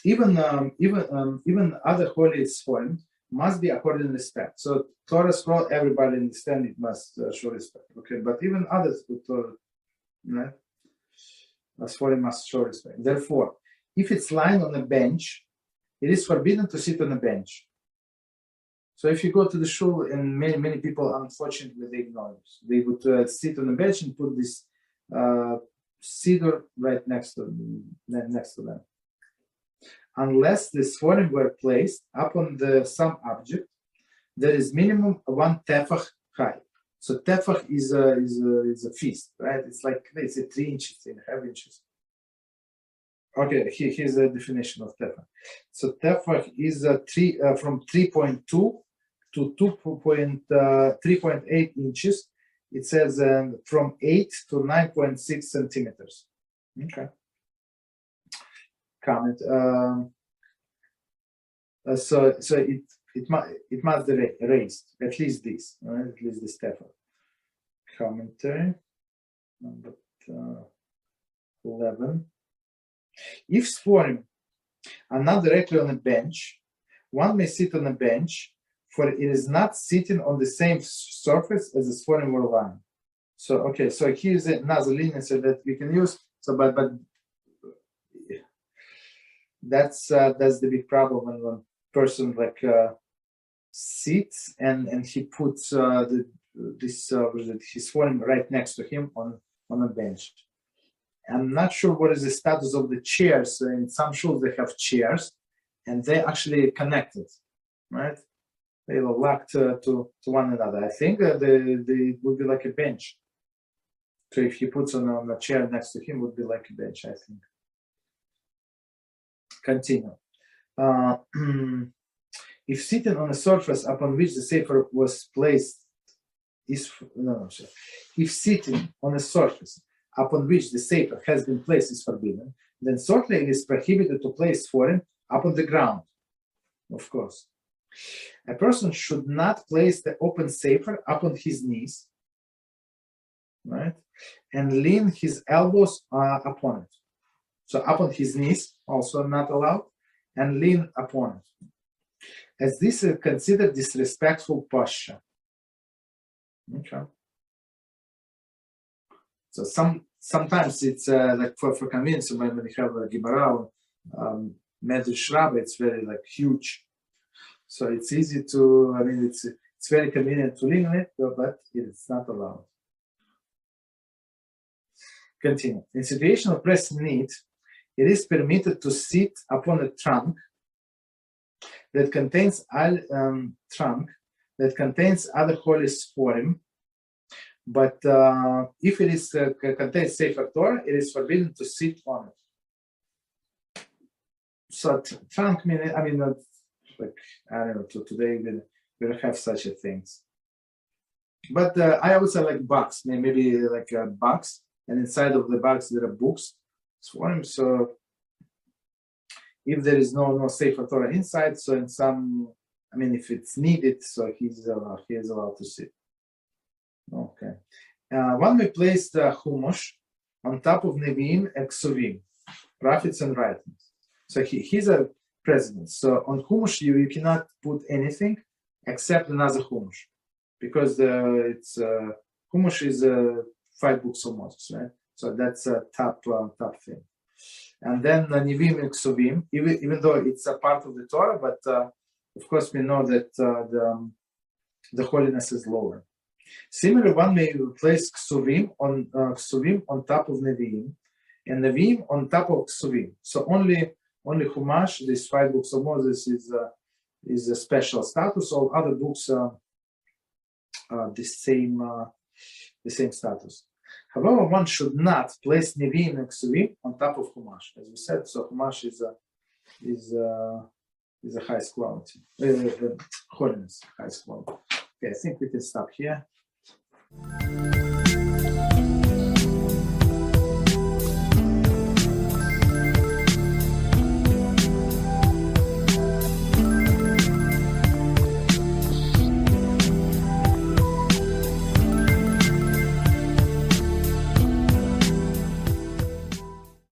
Even other holy Sefarim must be according to respect. So Torah scroll, everybody understand it must show respect. Okay, but even others with Torah, right? Sefarim must show respect. Therefore, if it's lying on a bench, it is forbidden to sit on a bench. So if you go to the shul, and many people, unfortunately, they ignore this. They would sit on a bench and put this cedar right next to them. Unless the Sefarim were placed upon some object, there is minimum 1 tefach high. So tefach is a fist, right? It's like, let's say 3 inches, 3.5 inches. Okay, here's a definition of tefach. So tefach is from 3.2 to 3.8 inches. It says from 8 to 9.6 centimeters. Okay. Comment. So it must be raised, at least this, right? At least this tefach. Commentary number 11. If Sefarim are not directly on a bench, one may sit on a bench, for it is not sitting on the same surface as the Sefarim were lying. So okay, so here's another leniency so that we can use. So but that's the big problem when one person sits and he puts his Sefarim right next to him on a bench. I'm not sure what is the status of the chairs. In some shuls they have chairs, and they're actually connected, right? They are locked to one another. I think they would be like a bench. So if he puts on a chair next to him, would be like a bench, I think. Continue. If sitting on a surface upon which the Sefer was placed if sitting on a surface upon which the Sefer has been placed is forbidden, then certainly it is prohibited to place Sefarim upon the ground, of course. A person should not place the open Sefer upon his knees, right, and lean his elbows upon it. So upon his knees, also not allowed, and lean upon it, as this is considered disrespectful posture. Okay. So sometimes it's like for convenience when we have a Gemara Medrash Rabbi, it's very huge. So it's easy to, it's very convenient to lean on it, but it's not allowed. Continue. In situation of pressing need, it is permitted to sit upon a trunk that contains other holy Sefarim, but if it is contains Sefer Torah, it is forbidden to sit on it. So trunk meaning, I don't know. Today we don't have such a things. But I always say box, maybe like a box, and inside of the box there are books. So if there is no Sefer Torah inside, so in some, if it's needed, so he is allowed to sit. Okay. One may place the Chumash on top of Nevi'im and Ksuvim, prophets and writings. So he's a president. So on Chumash you cannot put anything except another Chumash, because Chumash is 5 books of Moses, right? So that's a top thing. And then Nevi'im and Ksuvim, even though it's a part of the Torah, but of course we know that the holiness is lower. Similarly, one may place Ksuvim on top of Nevi'im, and Nevi'im on top of Ksuvim. So only Chumash, these 5 books of Moses, is a special status. All other books are the same status. However, one should not place Nevi'im and Ksuvim on top of Chumash, as we said. So Chumash is a highest quality, holiness, highest quality. Okay, I think we can stop here.